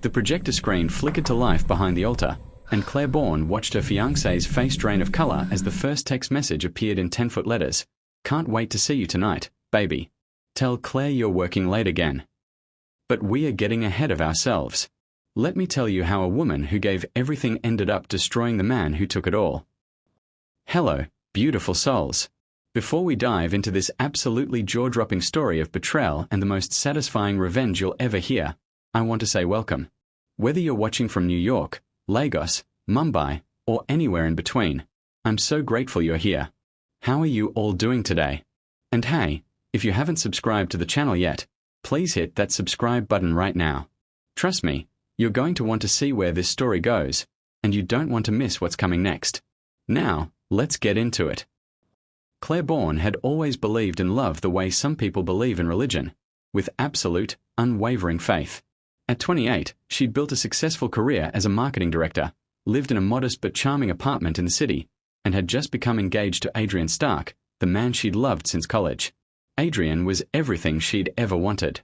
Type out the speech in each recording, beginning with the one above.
The projector screen flickered to life behind the altar, and Claire Bourne watched her fiancé's face drain of color as the first text message appeared in 10-foot letters. "Can't wait to see you tonight, baby. Tell Claire you're working late again." But we are getting ahead of ourselves. Let me tell you how a woman who gave everything ended up destroying the man who took it all. Hello, beautiful souls. Before we dive into this absolutely jaw-dropping story of betrayal and the most satisfying revenge you'll ever hear, I want to say welcome. Whether you're watching from New York, Lagos, Mumbai, or anywhere in between, I'm so grateful you're here. How are you all doing today? And hey, if you haven't subscribed to the channel yet, please hit that subscribe button right now. Trust me, you're going to want to see where this story goes, and you don't want to miss what's coming next. Now, let's get into it. Claire Bourne had always believed in love the way some people believe in religion, with absolute, unwavering faith. At 28, she'd built a successful career as a marketing director, lived in a modest but charming apartment in the city, and had just become engaged to Adrian Stark, the man she'd loved since college. Adrian was everything she'd ever wanted.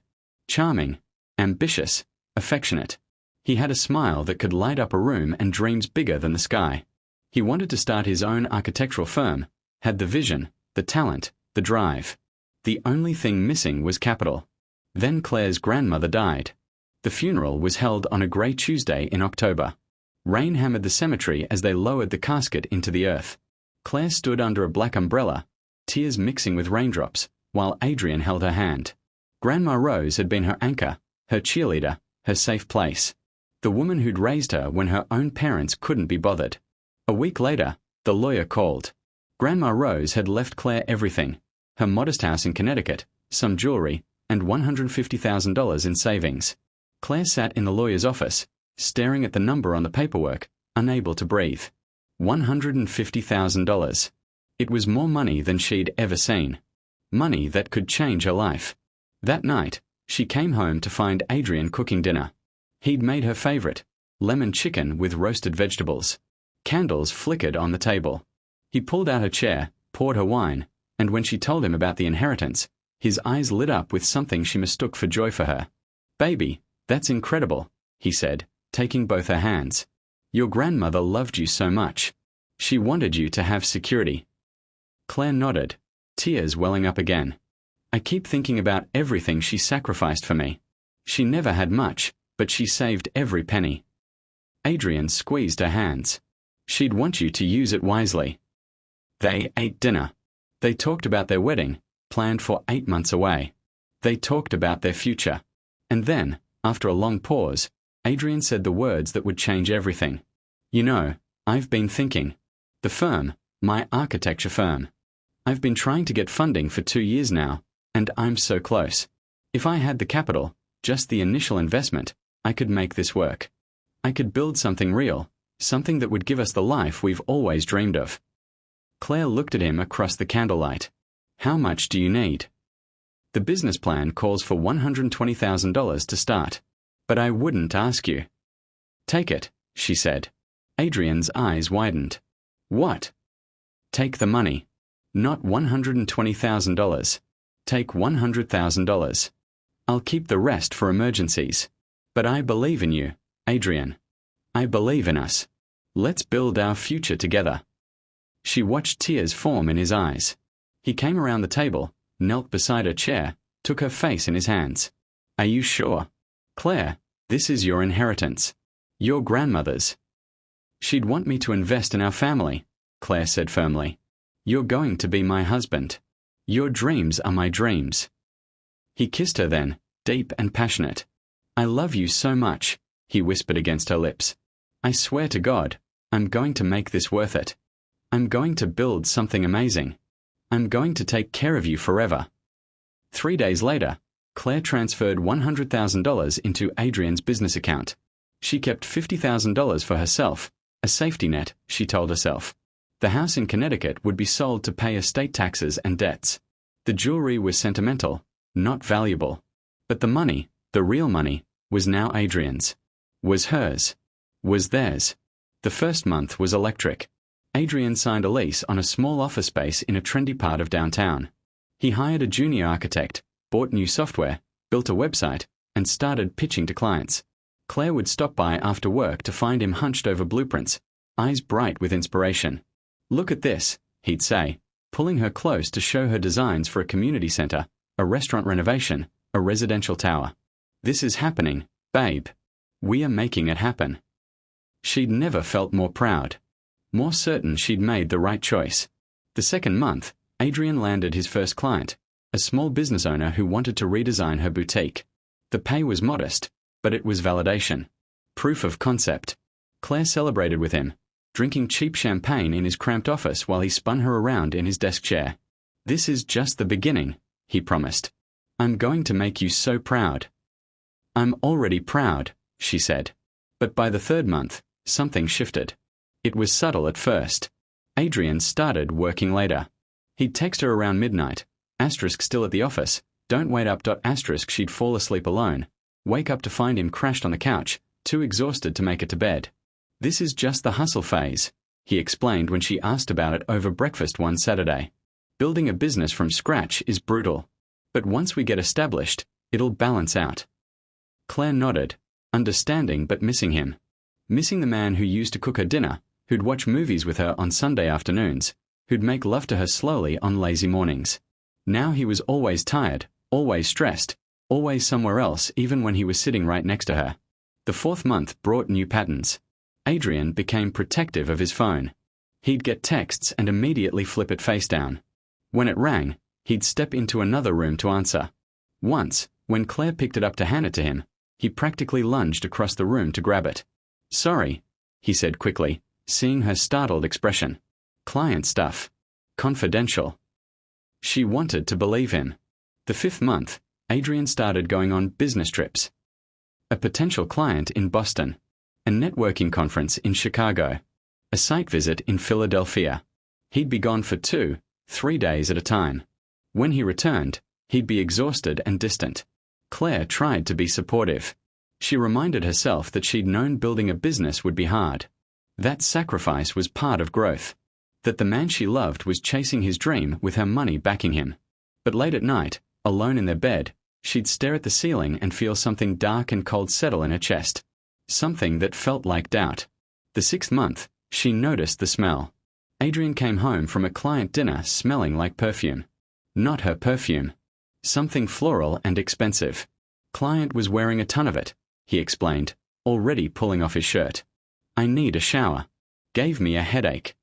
Charming, ambitious, affectionate. He had a smile that could light up a room and dreams bigger than the sky. He wanted to start his own architectural firm, had the vision, the talent, the drive. The only thing missing was capital. Then Claire's grandmother died. The funeral was held on a grey Tuesday in October. Rain hammered the cemetery as they lowered the casket into the earth. Claire stood under a black umbrella, tears mixing with raindrops, while Adrian held her hand. Grandma Rose had been her anchor, her cheerleader, her safe place. The woman who'd raised her when her own parents couldn't be bothered. A week later, the lawyer called. Grandma Rose had left Claire everything: her modest house in Connecticut, some jewelry, and $150,000 in savings. Claire sat in the lawyer's office, staring at the number on the paperwork, unable to breathe. $150,000. It was more money than she'd ever seen. Money that could change her life. That night, she came home to find Adrian cooking dinner. He'd made her favorite, lemon chicken with roasted vegetables. Candles flickered on the table. He pulled out her chair, poured her wine, and when she told him about the inheritance, his eyes lit up with something she mistook for joy for her. "Baby, that's incredible," he said, taking both her hands. "Your grandmother loved you so much. She wanted you to have security." Claire nodded, tears welling up again. "I keep thinking about everything she sacrificed for me. She never had much, but she saved every penny." Adrian squeezed her hands. "She'd want you to use it wisely." They ate dinner. They talked about their wedding, planned for 8 months away. They talked about their future. And then, after a long pause, Adrian said the words that would change everything. "You know, I've been thinking. The firm, my architecture firm. I've been trying to get funding for 2 years now, and I'm so close. If I had the capital, just the initial investment, I could make this work. I could build something real, something that would give us the life we've always dreamed of." Claire looked at him across the candlelight. "How much do you need?" "The business plan calls for $120,000 to start, but I wouldn't ask you." "Take it," she said. Adrian's eyes widened. "What?" "Take the money. Not $120,000. Take $100,000. I'll keep the rest for emergencies. But I believe in you, Adrian. I believe in us. Let's build our future together." She watched tears form in his eyes. He came around the table, knelt beside her chair, took her face in his hands. "Are you sure? Claire, this is your inheritance. Your grandmother's." "She'd want me to invest in our family," Claire said firmly. "You're going to be my husband. Your dreams are my dreams." He kissed her then, deep and passionate. "I love you so much," he whispered against her lips. "I swear to God, I'm going to make this worth it. I'm going to build something amazing. I'm going to take care of you forever." 3 days later, Claire transferred $100,000 into Adrian's business account. She kept $50,000 for herself, a safety net, she told herself. The house in Connecticut would be sold to pay estate taxes and debts. The jewelry was sentimental, not valuable. But the money, the real money, was now Adrian's. Was hers. Was theirs. The first month was electric. Adrian signed a lease on a small office space in a trendy part of downtown. He hired a junior architect, bought new software, built a website, and started pitching to clients. Claire would stop by after work to find him hunched over blueprints, eyes bright with inspiration. "Look at this," he'd say, pulling her close to show her designs for a community center, a restaurant renovation, a residential tower. "This is happening, babe. We are making it happen." She'd never felt more proud, more certain she'd made the right choice. The second month, Adrian landed his first client, a small business owner who wanted to redesign her boutique. The pay was modest, but it was validation. Proof of concept. Claire celebrated with him, drinking cheap champagne in his cramped office while he spun her around in his desk chair. "This is just the beginning," he promised. "I'm going to make you so proud." "I'm already proud," she said. But by the third month, something shifted. It was subtle at first. Adrian started working later. He'd text her around midnight, still at the office, don't wait up. She'd fall asleep alone, wake up to find him crashed on the couch, too exhausted to make it to bed. "This is just the hustle phase," he explained when she asked about it over breakfast one Saturday. "Building a business from scratch is brutal. But once we get established, it'll balance out." Claire nodded, understanding but missing him. Missing the man who used to cook her dinner, who'd watch movies with her on Sunday afternoons, who'd make love to her slowly on lazy mornings. Now he was always tired, always stressed, always somewhere else even when he was sitting right next to her. The fourth month brought new patterns. Adrian became protective of his phone. He'd get texts and immediately flip it face down. When it rang, he'd step into another room to answer. Once, when Claire picked it up to hand it to him, he practically lunged across the room to grab it. "Sorry," he said quickly, seeing her startled expression. "Client stuff. Confidential." She wanted to believe him. The fifth month, Adrian started going on business trips. A potential client in Boston, a networking conference in Chicago, a site visit in Philadelphia. He'd be gone for 2-3 days at a time. When he returned, he'd be exhausted and distant. Claire tried to be supportive. She reminded herself that she'd known building a business would be hard. That sacrifice was part of growth. That the man she loved was chasing his dream with her money backing him. But late at night, alone in their bed, she'd stare at the ceiling and feel something dark and cold settle in her chest. Something that felt like doubt. The sixth month, she noticed the smell. Adrian came home from a client dinner smelling like perfume. Not her perfume. Something floral and expensive. Client was wearing a ton of it, he explained, already pulling off his shirt. "I need a shower. Gave me a headache."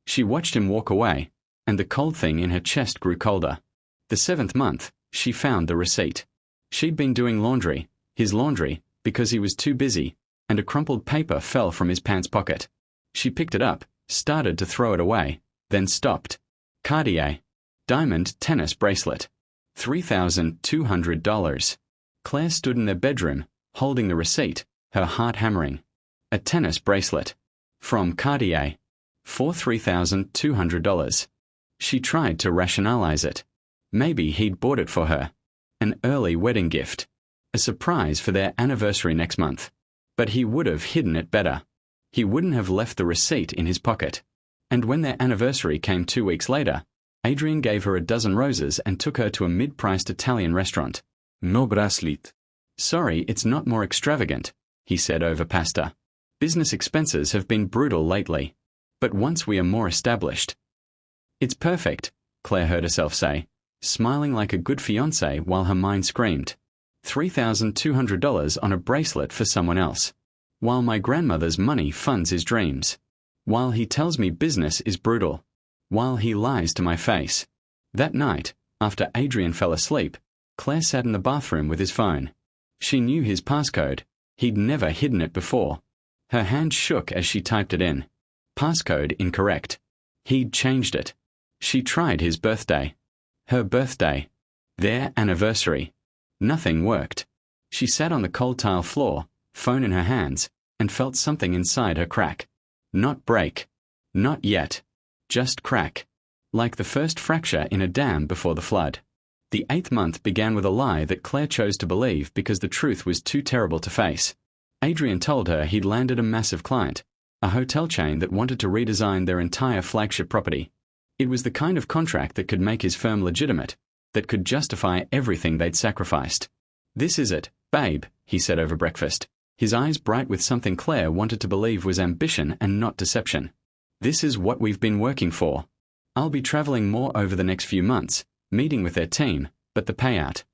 She watched him walk away, and the cold thing in her chest grew colder. The seventh month, she found the receipt. She'd been doing laundry, his laundry, because he was too busy, and a crumpled paper fell from his pants pocket. She picked it up, started to throw it away, then stopped. Cartier. Diamond tennis bracelet. $3,200. Claire stood in their bedroom, holding the receipt, her heart hammering. A tennis bracelet. From Cartier. For $3,200. She tried to rationalize it. Maybe he'd bought it for her. An early wedding gift. A surprise for their anniversary next month. But he would have hidden it better. He wouldn't have left the receipt in his pocket. And when their anniversary came 2 weeks later, Adrian gave her a dozen roses and took her to a mid-priced Italian restaurant. "No bracelet." "Sorry, it's not more extravagant," he said over pasta. "Business expenses have been brutal lately. But once we are more established." "It's perfect," Claire heard herself say, smiling like a good fiancé while her mind screamed. $3,200 on a bracelet for someone else. While my grandmother's money funds his dreams. While he tells me business is brutal. While he lies to my face. That night, after Adrian fell asleep, Claire sat in the bathroom with his phone. She knew his passcode. He'd never hidden it before. Her hand shook as she typed it in. Passcode incorrect. He'd changed it. She tried his birthday. Her birthday. Their anniversary. Nothing worked. She sat on the cold tile floor, phone in her hands, and felt something inside her crack. Not break. Not yet. Just crack. Like the first fracture in a dam before the flood. The 8th month began with a lie that Claire chose to believe because the truth was too terrible to face. Adrian told her he'd landed a massive client, a hotel chain that wanted to redesign their entire flagship property. It was the kind of contract that could make his firm legitimate, that could justify everything they'd sacrificed. "This is it, babe," he said over breakfast. his eyes bright with something Claire wanted to believe was ambition and not deception. "This is what we've been working for. I'll be traveling more over the next few months, meeting with their team, but the payout."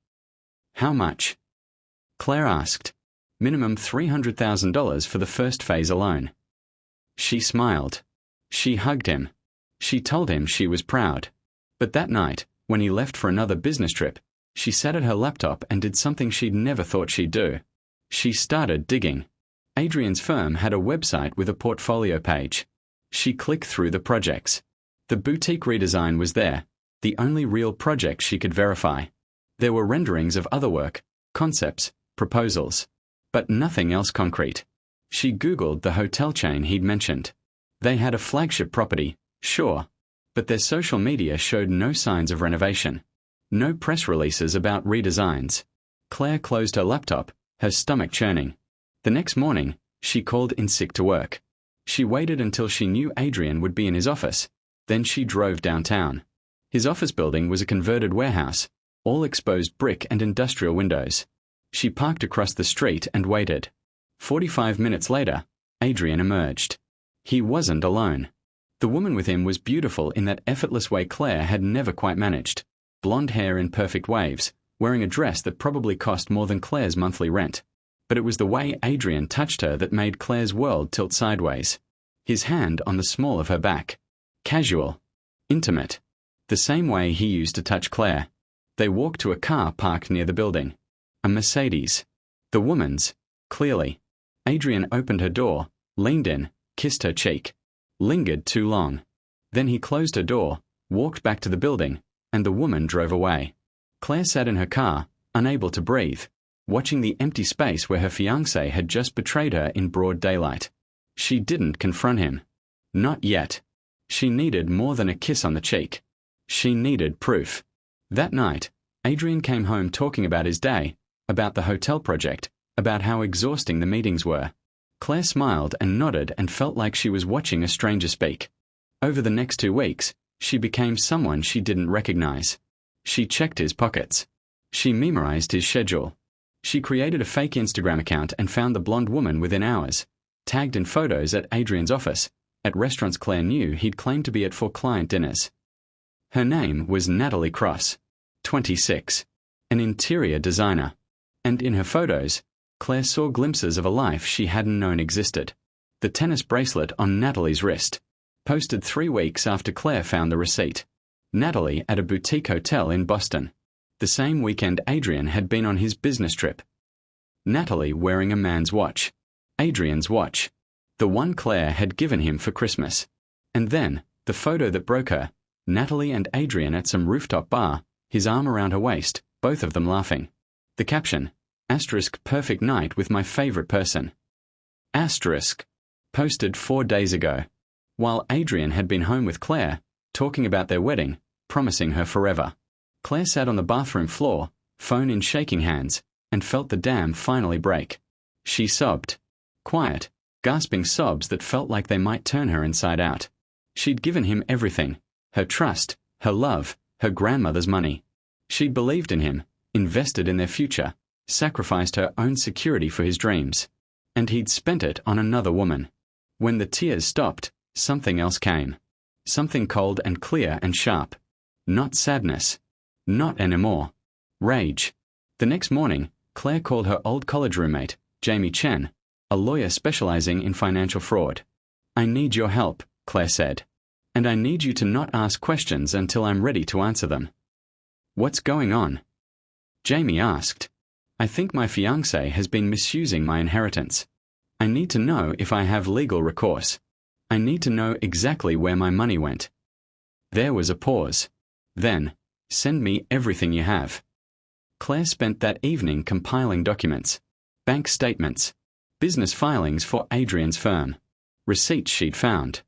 "How much?" Claire asked. "Minimum $300,000 for the first phase alone." She smiled. She hugged him. She told him she was proud. But that night, when he left for another business trip, she sat at her laptop and did something she'd never thought she'd do. She started digging. Adrian's firm had a website with a portfolio page. She clicked through the projects. The boutique redesign was there, the only real project she could verify. There were renderings of other work, concepts, proposals, but nothing else concrete. She Googled the hotel chain he'd mentioned. They had a flagship property, sure, but their social media showed no signs of renovation. No press releases about redesigns. Claire closed her laptop, her stomach churning. The next morning, she called in sick to work. She waited until she knew Adrian would be in his office. Then she drove downtown. His office building was a converted warehouse, all exposed brick and industrial windows. She parked across the street and waited. 45 minutes later, Adrian emerged. He wasn't alone. The woman with him was beautiful in that effortless way Claire had never quite managed. Blonde hair in perfect waves, wearing a dress that probably cost more than Claire's monthly rent. But it was the way Adrian touched her that made Claire's world tilt sideways. His hand on the small of her back. Casual. Intimate. The same way he used to touch Claire. They walked to a car parked near the building. A Mercedes. The woman's, clearly. Adrian opened her door, leaned in, kissed her cheek. Lingered too long. Then he closed her door, walked back to the building, and the woman drove away. Claire sat in her car, unable to breathe, watching the empty space where her fiancé had just betrayed her in broad daylight. She didn't confront him. Not yet. She needed more than a kiss on the cheek. She needed proof. That night, Adrian came home talking about his day, about the hotel project, about how exhausting the meetings were. Claire smiled and nodded and felt like she was watching a stranger speak. Over the next 2 weeks, she became someone she didn't recognize. She checked his pockets. She memorized his schedule. She created a fake Instagram account and found the blonde woman within hours, tagged in photos at Adrian's office, at restaurants Claire knew he'd claimed to be at for client dinners. Her name was Natalie Cross, 26, an interior designer. And in her photos, Claire saw glimpses of a life she hadn't known existed. The tennis bracelet on Natalie's wrist, posted 3 weeks after Claire found the receipt. Natalie at a boutique hotel in Boston. The same weekend Adrian had been on his business trip. Natalie wearing a man's watch. Adrian's watch. The one Claire had given him for Christmas. And then, the photo that broke her, Natalie and Adrian at some rooftop bar, his arm around her waist, both of them laughing. The caption, *perfect night with my favorite person. Posted 4 days ago. While Adrian had been home with Claire, talking about their wedding, promising her forever. Claire sat on the bathroom floor, phone in shaking hands, and felt the dam finally break. She sobbed. Quiet, gasping sobs that felt like they might turn her inside out. She'd given him everything. Her trust, her love, her grandmother's money. She'd believed in him, invested in their future, sacrificed her own security for his dreams. And he'd spent it on another woman. When the tears stopped, something else came. Something cold and clear and sharp. Not sadness. Not anymore. Rage. The next morning, Claire called her old college roommate, Jamie Chen, a lawyer specializing in financial fraud. "I need your help," Claire said. "And I need you to not ask questions until I'm ready to answer them." "What's going on?" Jamie asked. "I think my fiancé has been misusing my inheritance. I need to know if I have legal recourse. I need to know exactly where my money went." There was a pause. Then, "Send me everything you have." Claire spent that evening compiling documents, bank statements, business filings for Adrian's firm, receipts she'd found,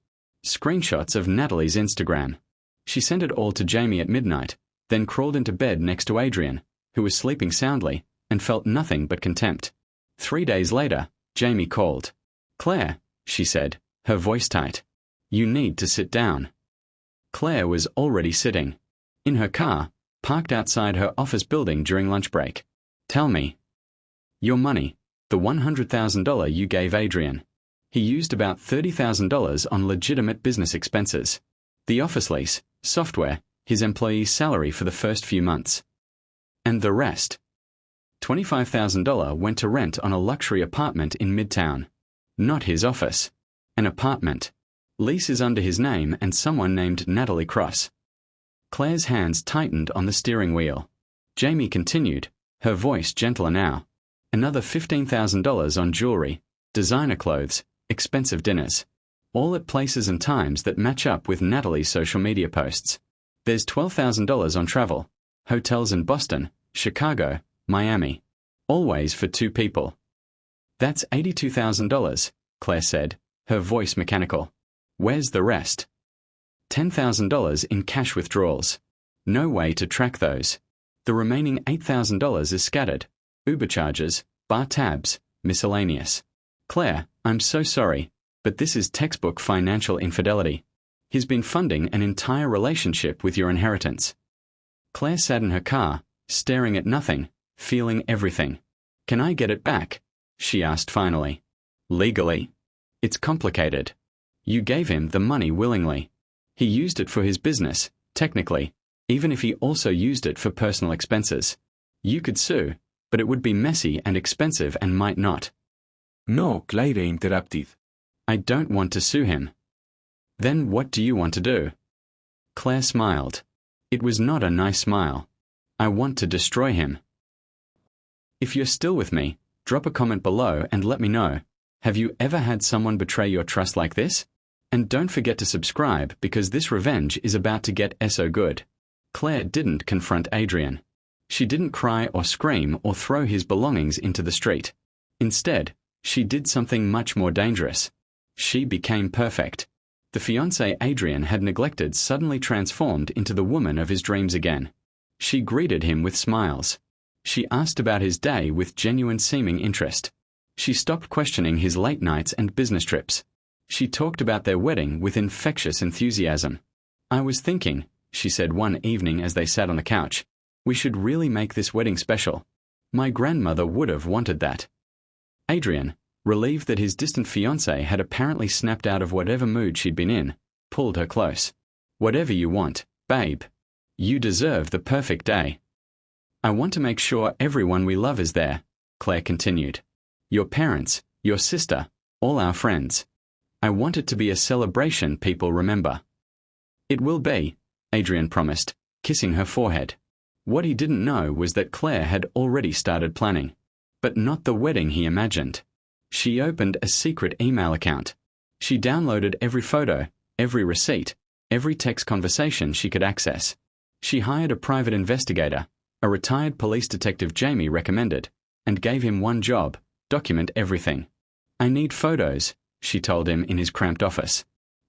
screenshots of Natalie's Instagram. She sent it all to Jamie at midnight, then crawled into bed next to Adrian, who was sleeping soundly, and felt nothing but contempt. 3 days later, Jamie called. "Claire," she said, her voice tight, "you need to sit down." Claire was already sitting. In her car, parked outside her office building during lunch break. "Tell me." "Your money. The $100,000 you gave Adrian. He used about $30,000 on legitimate business expenses. The office lease, software, his employee's salary for the first few months. And the rest. $25,000 went to rent on a luxury apartment in Midtown. Not his office. An apartment. Lease is under his name and someone named Natalie Cross. Claire's hands tightened on the steering wheel. Jamie continued, her voice gentler now. Another $15,000 on jewelry, designer clothes, expensive dinners. All at places and times that match up with Natalie's social media posts. There's $12,000 on travel. Hotels in Boston, Chicago, Miami. Always for 2 people. That's $82,000, Claire said, her voice mechanical. Where's the rest? $10,000 in cash withdrawals. No way to track those. The remaining $8,000 is scattered. Uber charges, bar tabs, miscellaneous. Claire, I'm so sorry, but this is textbook financial infidelity. He's been funding an entire relationship with your inheritance. Claire sat in her car, staring at nothing, feeling everything. Can I get it back? She asked finally. Legally? It's complicated. You gave him the money willingly. He used it for his business, technically, even if he also used it for personal expenses. You could sue, but it would be messy and expensive and might not. No, Claire interrupted. I don't want to sue him. Then what do you want to do? Claire smiled. It was not a nice smile. I want to destroy him. If you're still with me, drop a comment below and let me know. Have you ever had someone betray your trust like this? And don't forget to subscribe because this revenge is about to get so good. Claire didn't confront Adrian. She didn't cry or scream or throw his belongings into the street. Instead, she did something much more dangerous. She became perfect. The fiancé Adrian had neglected suddenly transformed into the woman of his dreams again. She greeted him with smiles. She asked about his day with genuine seeming interest. She stopped questioning his late nights and business trips. She talked about their wedding with infectious enthusiasm. I was thinking, she said one evening as they sat on the couch, we should really make this wedding special. My grandmother would have wanted that. Adrian, relieved that his distant fiancé had apparently snapped out of whatever mood she'd been in, pulled her close. Whatever you want, babe. You deserve the perfect day. I want to make sure everyone we love is there, Claire continued. Your parents, your sister, all our friends. I want it to be a celebration people remember. It will be, Adrian promised, kissing her forehead. What he didn't know was that Claire had already started planning. But not the wedding he imagined. She opened a secret email account. She downloaded every photo, every receipt, every text conversation she could access. She hired a private investigator, a retired police detective Jamie recommended, and gave him one job, document everything. I need photos, she told him in his cramped office.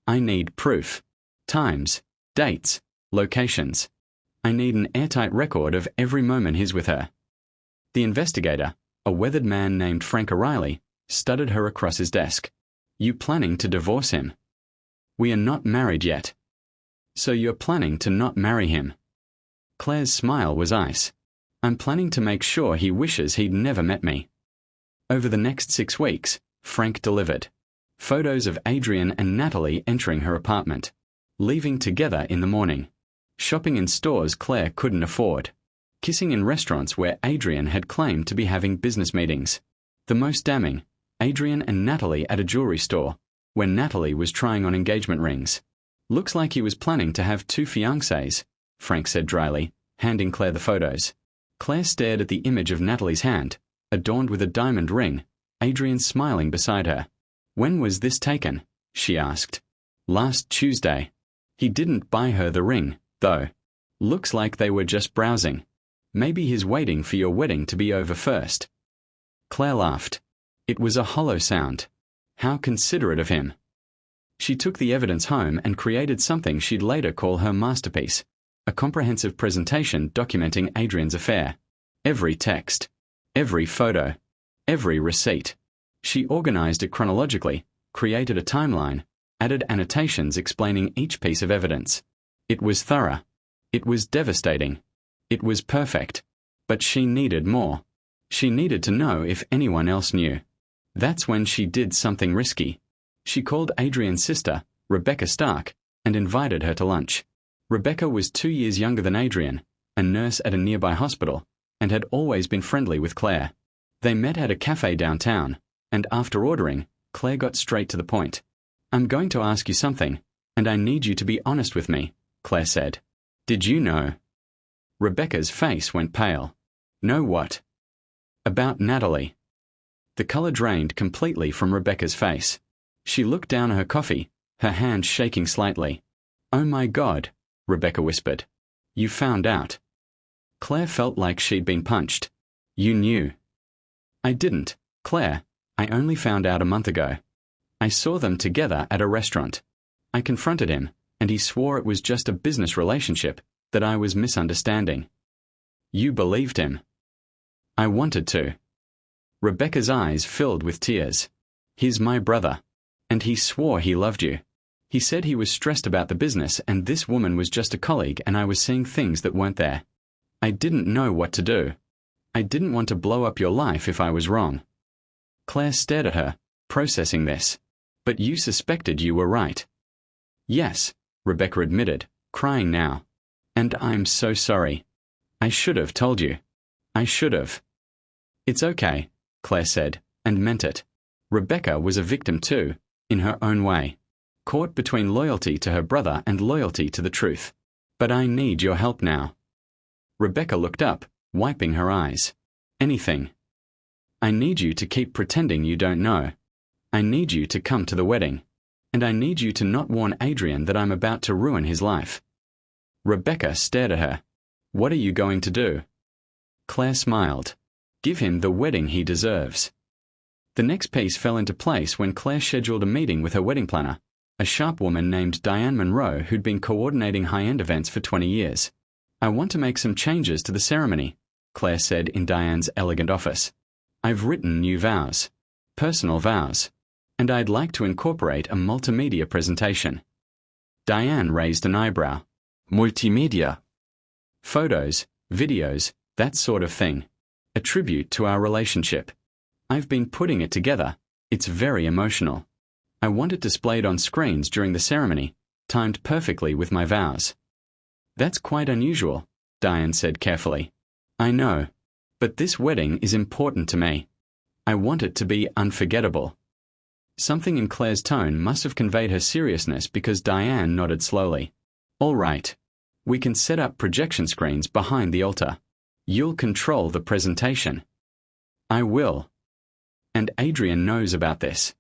I need proof. Times, dates, locations. I need an airtight record of every moment he's with her. The investigator, a weathered man named Frank O'Reilly, studied her across his desk. You planning to divorce him? We are not married yet. So you're planning to not marry him? Claire's smile was ice. I'm planning to make sure he wishes he'd never met me. Over the next 6 weeks, Frank delivered. Photos of Adrian and Natalie entering her apartment. Leaving together in the morning. Shopping in stores Claire couldn't afford. Kissing in restaurants where Adrian had claimed to be having business meetings. The most damning, Adrian and Natalie at a jewelry store, when Natalie was trying on engagement rings. Looks like he was planning to have 2 fiancés, Frank said dryly, handing Claire the photos. Claire stared at the image of Natalie's hand, adorned with a diamond ring, Adrian smiling beside her. When was this taken? She asked. Last Tuesday. He didn't buy her the ring, though. Looks like they were just browsing. Maybe he's waiting for your wedding to be over first. Claire laughed. It was a hollow sound. How considerate of him. She took the evidence home and created something she'd later call her masterpiece, a comprehensive presentation documenting Adrian's affair. Every text, every photo, every receipt. She organized it chronologically, created a timeline, added annotations explaining each piece of evidence. It was thorough. It was devastating. It was perfect. But she needed more. She needed to know if anyone else knew. That's when she did something risky. She called Adrian's sister, Rebecca Stark, and invited her to lunch. Rebecca was 2 years younger than Adrian, a nurse at a nearby hospital, and had always been friendly with Claire. They met at a cafe downtown, and after ordering, Claire got straight to the point. "I'm going to ask you something, and I need you to be honest with me," Claire said. "Did you know?" Rebecca's face went pale. "Know what?" "About Natalie." The color drained completely from Rebecca's face. She looked down at her coffee, her hand shaking slightly. "Oh my God," Rebecca whispered. "You found out." Claire felt like she'd been punched. "You knew." "I didn't, Claire. I only found out a month ago. I saw them together at a restaurant. I confronted him, and he swore it was just a business relationship, that I was misunderstanding." "You believed him?" "I wanted to." Rebecca's eyes filled with tears. "He's my brother. And he swore he loved you. He said he was stressed about the business and this woman was just a colleague and I was seeing things that weren't there. I didn't know what to do. I didn't want to blow up your life if I was wrong." Claire stared at her, processing this. "But you suspected you were right." "Yes," Rebecca admitted, crying now. "And I'm so sorry. I should have told you. I should have." "It's okay," Claire said, and meant it. Rebecca was a victim too, in her own way, caught between loyalty to her brother and loyalty to the truth. "But I need your help now." Rebecca looked up, wiping her eyes. "Anything. I need you to keep pretending you don't know. I need you to come to the wedding. And I need you to not warn Adrian that I'm about to ruin his life." Rebecca stared at her. "What are you going to do?" Claire smiled. "Give him the wedding he deserves." The next piece fell into place when Claire scheduled a meeting with her wedding planner, a sharp woman named Diane Monroe who'd been coordinating high-end events for 20 years. "I want to make some changes to the ceremony," Claire said in Diane's elegant office. "I've written new vows, personal vows, and I'd like to incorporate a multimedia presentation." Diane raised an eyebrow. "Multimedia?" "Photos, videos, that sort of thing. A tribute to our relationship. I've been putting it together. It's very emotional. I want it displayed on screens during the ceremony, timed perfectly with my vows." "That's quite unusual," Diane said carefully. "I know. But this wedding is important to me. I want it to be unforgettable." Something in Claire's tone must have conveyed her seriousness because Diane nodded slowly. "All right. We can set up projection screens behind the altar. You'll control the presentation." "I will. And Adrian knows about this."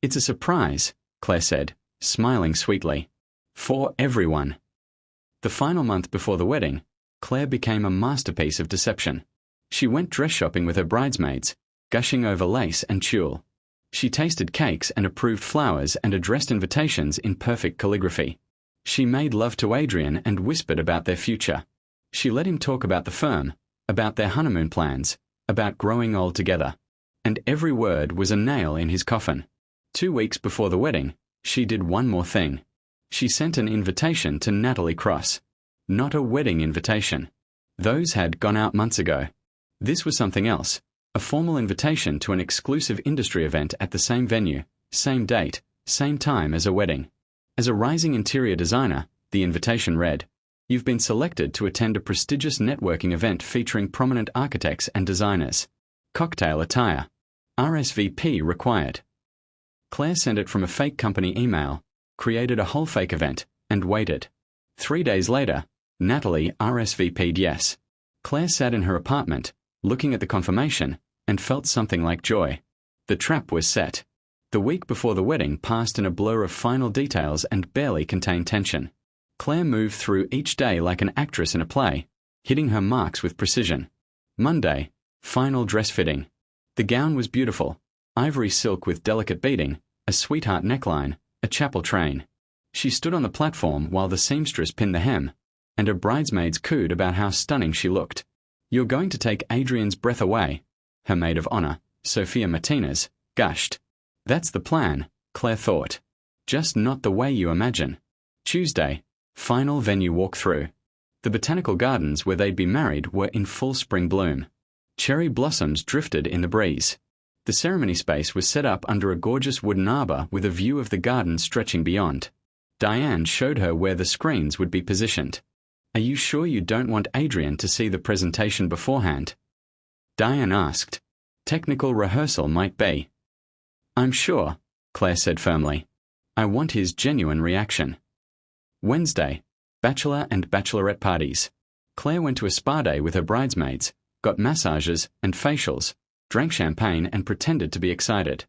"It's a surprise," Claire said, smiling sweetly. "For everyone." The final month before the wedding, Claire became a masterpiece of deception. She went dress shopping with her bridesmaids, gushing over lace and tulle. She tasted cakes and approved flowers and addressed invitations in perfect calligraphy. She made love to Adrian and whispered about their future. She let him talk about the firm, about their honeymoon plans, about growing old together. And every word was a nail in his coffin. 2 weeks before the wedding, she did one more thing. She sent an invitation to Natalie Cross. Not a wedding invitation. Those had gone out months ago. This was something else, a formal invitation to an exclusive industry event at the same venue, same date, same time as a wedding. As a rising interior designer, the invitation read, "You've been selected to attend a prestigious networking event featuring prominent architects and designers. Cocktail attire. RSVP required." Claire sent it from a fake company email, created a whole fake event, and waited. 3 days later, Natalie RSVP'd yes. Claire sat in her apartment, looking at the confirmation, and felt something like joy. The trap was set. The week before the wedding passed in a blur of final details and barely contained tension. Claire moved through each day like an actress in a play, hitting her marks with precision. Monday, final dress fitting. The gown was beautiful, ivory silk with delicate beading, a sweetheart neckline, a chapel train. She stood on the platform while the seamstress pinned the hem, and her bridesmaids cooed about how stunning she looked. "You're going to take Adrian's breath away," her maid of honor, Sophia Martinez, gushed. "That's the plan," Claire thought. "Just not the way you imagine." Tuesday, final venue walkthrough. The botanical gardens where they'd be married were in full spring bloom. Cherry blossoms drifted in the breeze. The ceremony space was set up under a gorgeous wooden arbor with a view of the garden stretching beyond. Diane showed her where the screens would be positioned. "Are you sure you don't want Adrian to see the presentation beforehand?" Diane asked. "Technical rehearsal might be." "I'm sure," Claire said firmly. "I want his genuine reaction." Wednesday, bachelor and bachelorette parties. Claire went to a spa day with her bridesmaids, got massages and facials, drank champagne and pretended to be excited.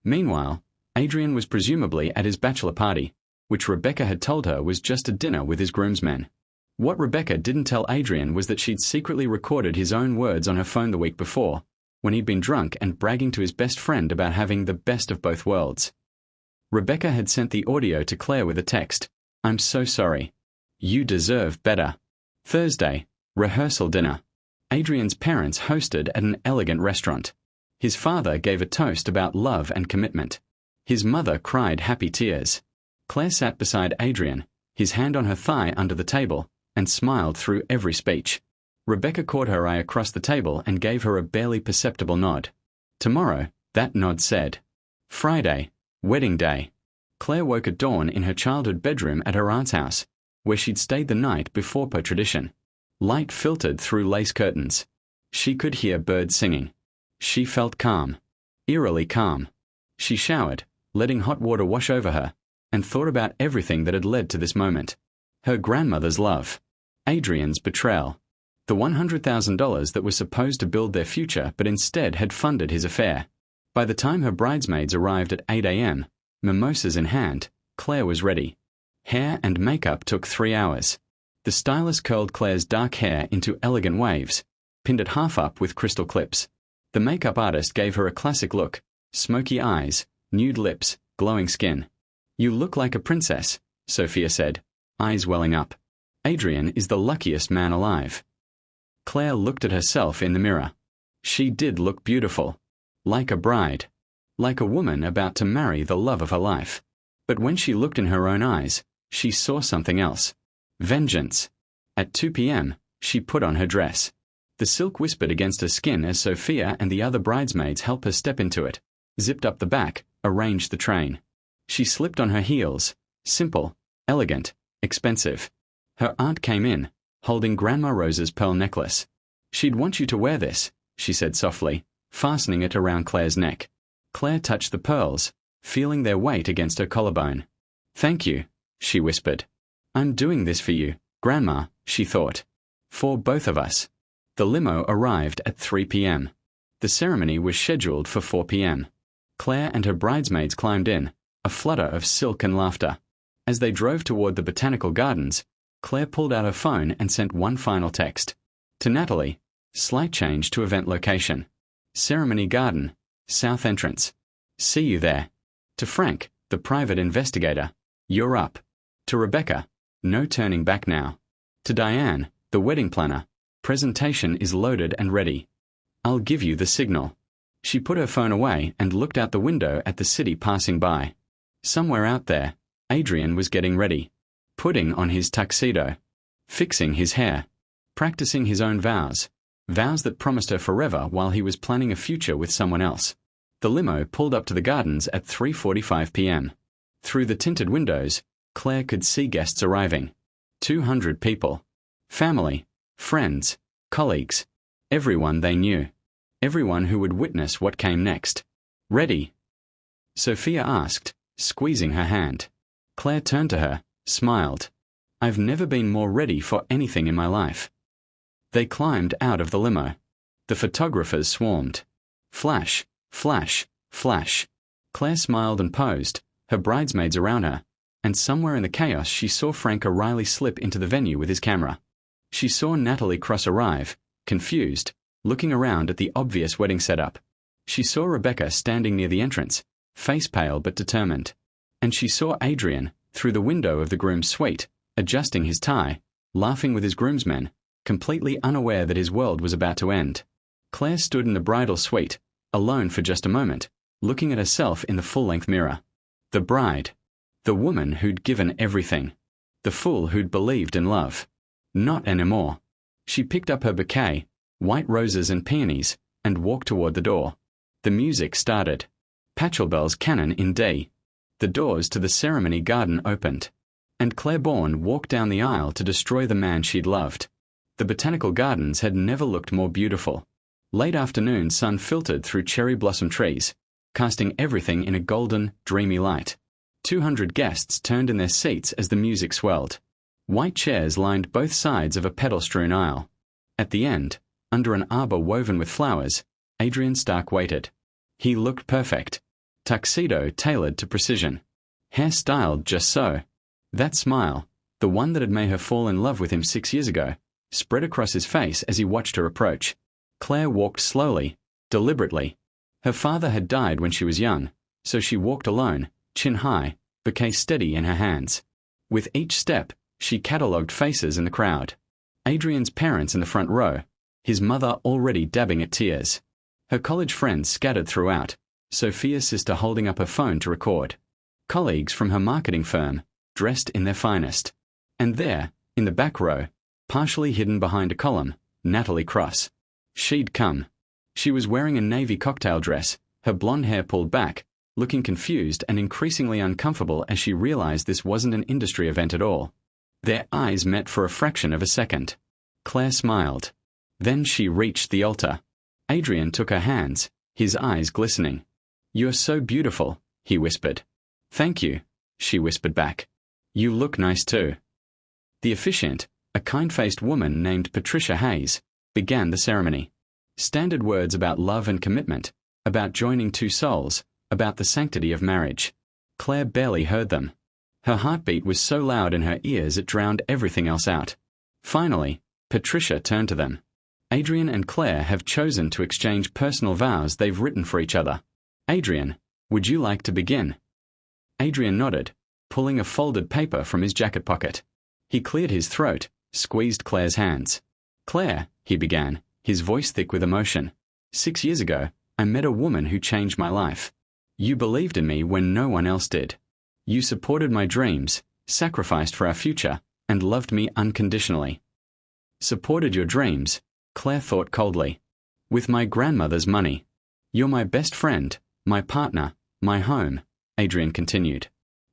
Meanwhile, Adrian was presumably at his bachelor party, which Rebecca had told her was just a dinner with his groomsmen. What Rebecca didn't tell Adrian was that she'd secretly recorded his own words on her phone the week before, when he'd been drunk and bragging to his best friend about having the best of both worlds. Rebecca had sent the audio to Claire with a text, "I'm so sorry. You deserve better." Thursday, rehearsal dinner. Adrian's parents hosted at an elegant restaurant. His father gave a toast about love and commitment. His mother cried happy tears. Claire sat beside Adrian, his hand on her thigh under the table, and smiled through every speech. Rebecca caught her eye across the table and gave her a barely perceptible nod. Tomorrow, that nod said. Friday, wedding day. Claire woke at dawn in her childhood bedroom at her aunt's house, where she'd stayed the night before per tradition. Light filtered through lace curtains. She could hear birds singing. She felt calm, eerily calm. She showered, letting hot water wash over her, and thought about everything that had led to this moment. Her grandmother's love. Adrian's betrayal. The $100,000 that was supposed to build their future but instead had funded his affair. By the time her bridesmaids arrived at 8 a.m., mimosas in hand, Claire was ready. Hair and makeup took 3 hours. The stylist curled Claire's dark hair into elegant waves, pinned it half up with crystal clips. The makeup artist gave her a classic look, smoky eyes, nude lips, glowing skin. "You look like a princess," Sophia said, eyes welling up. "Adrian is the luckiest man alive." Claire looked at herself in the mirror. She did look beautiful. Like a bride. Like a woman about to marry the love of her life. But when she looked in her own eyes, she saw something else. Vengeance. At 2 p.m., she put on her dress. The silk whispered against her skin as Sophia and the other bridesmaids helped her step into it, zipped up the back, arranged the train. She slipped on her heels, simple, elegant, expensive. Her aunt came in, holding Grandma Rose's pearl necklace. "She'd want you to wear this," she said softly, fastening it around Claire's neck. Claire touched the pearls, feeling their weight against her collarbone. "Thank you," she whispered. "I'm doing this for you, Grandma," she thought. "For both of us." The limo arrived at 3 p.m. The ceremony was scheduled for 4 p.m. Claire and her bridesmaids climbed in, a flutter of silk and laughter. As they drove toward the botanical gardens, Claire pulled out her phone and sent one final text. To Natalie, slight change to event location. Ceremony garden, south entrance. See you there. To Frank, the private investigator, you're up. To Rebecca, no turning back now. To Diane, the wedding planner, presentation is loaded and ready. I'll give you the signal. She put her phone away and looked out the window at the city passing by. Somewhere out there, Adrian was getting ready, putting on his tuxedo, fixing his hair, practicing his own vows, vows that promised her forever while he was planning a future with someone else. The limo pulled up to the gardens at 3:45 p.m. Through the tinted windows, Claire could see guests arriving. 200 people. Family, friends, colleagues, everyone they knew. Everyone who would witness what came next. Ready? Sophia asked, squeezing her hand. Claire turned to her, smiled. I've never been more ready for anything in my life. They climbed out of the limo. The photographers swarmed. Flash, flash, flash. Claire smiled and posed, her bridesmaids around her, and somewhere in the chaos she saw Frank O'Reilly slip into the venue with his camera. She saw Natalie Cross arrive, confused, looking around at the obvious wedding setup. She saw Rebecca standing near the entrance, face pale but determined. And she saw Adrian, through the window of the groom's suite, adjusting his tie, laughing with his groomsmen, completely unaware that his world was about to end. Claire stood in the bridal suite, alone for just a moment, looking at herself in the full-length mirror. The bride. The woman who'd given everything. The fool who'd believed in love. Not anymore. She picked up her bouquet, white roses and peonies, and walked toward the door. The music started. Pachelbel's canon in D. The doors to the ceremony garden opened, and Claire Bourne walked down the aisle to destroy the man she'd loved. The botanical gardens had never looked more beautiful. Late afternoon sun filtered through cherry blossom trees, casting everything in a golden, dreamy light. 200 guests turned in their seats as the music swelled. White chairs lined both sides of a petal-strewn aisle. At the end, under an arbor woven with flowers, Adrian Stark waited. He looked perfect. Tuxedo tailored to precision. Hair styled just so. That smile, the one that had made her fall in love with him 6 years ago, spread across his face as he watched her approach. Claire walked slowly, deliberately. Her father had died when she was young, so she walked alone, chin high, bouquet steady in her hands. With each step, she catalogued faces in the crowd. Adrian's parents in the front row, his mother already dabbing at tears. Her college friends scattered throughout, Sophia's sister holding up her phone to record. Colleagues from her marketing firm, dressed in their finest. And there, in the back row, partially hidden behind a column, Natalie Cross. She'd come. She was wearing a navy cocktail dress, her blonde hair pulled back, looking confused and increasingly uncomfortable as she realized this wasn't an industry event at all. Their eyes met for a fraction of a second. Claire smiled. Then she reached the altar. Adrian took her hands, his eyes glistening. "You're so beautiful," he whispered. "Thank you," she whispered back. "You look nice too." The officiant, a kind-faced woman named Patricia Hayes, began the ceremony. Standard words about love and commitment, about joining two souls, about the sanctity of marriage. Claire barely heard them. Her heartbeat was so loud in her ears it drowned everything else out. Finally, Patricia turned to them. "Adrian and Claire have chosen to exchange personal vows they've written for each other. Adrian, would you like to begin?" Adrian nodded, pulling a folded paper from his jacket pocket. He cleared his throat, squeezed Claire's hands. "Claire," he began, his voice thick with emotion. "6 years ago, I met a woman who changed my life. You believed in me when no one else did. You supported my dreams, sacrificed for our future, and loved me unconditionally." "Supported your dreams," Claire thought coldly. "With my grandmother's money. You're my best friend, my partner, my home," Adrian continued.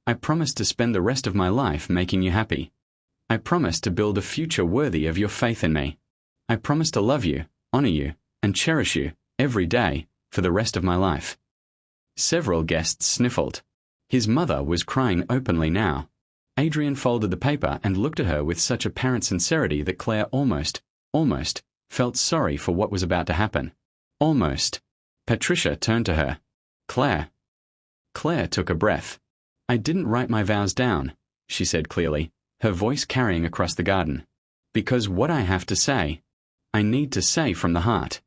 "I promise to spend the rest of my life making you happy. I promise to build a future worthy of your faith in me. I promise to love you, honor you, and cherish you, every day, for the rest of my life." Several guests sniffled. His mother was crying openly now. Adrian folded the paper and looked at her with such apparent sincerity that Claire almost felt sorry for what was about to happen. Almost. Patricia turned to her. "Claire." Claire took a breath. "I didn't write my vows down," she said clearly, her voice carrying across the garden. "Because what I have to say, I need to say from the heart."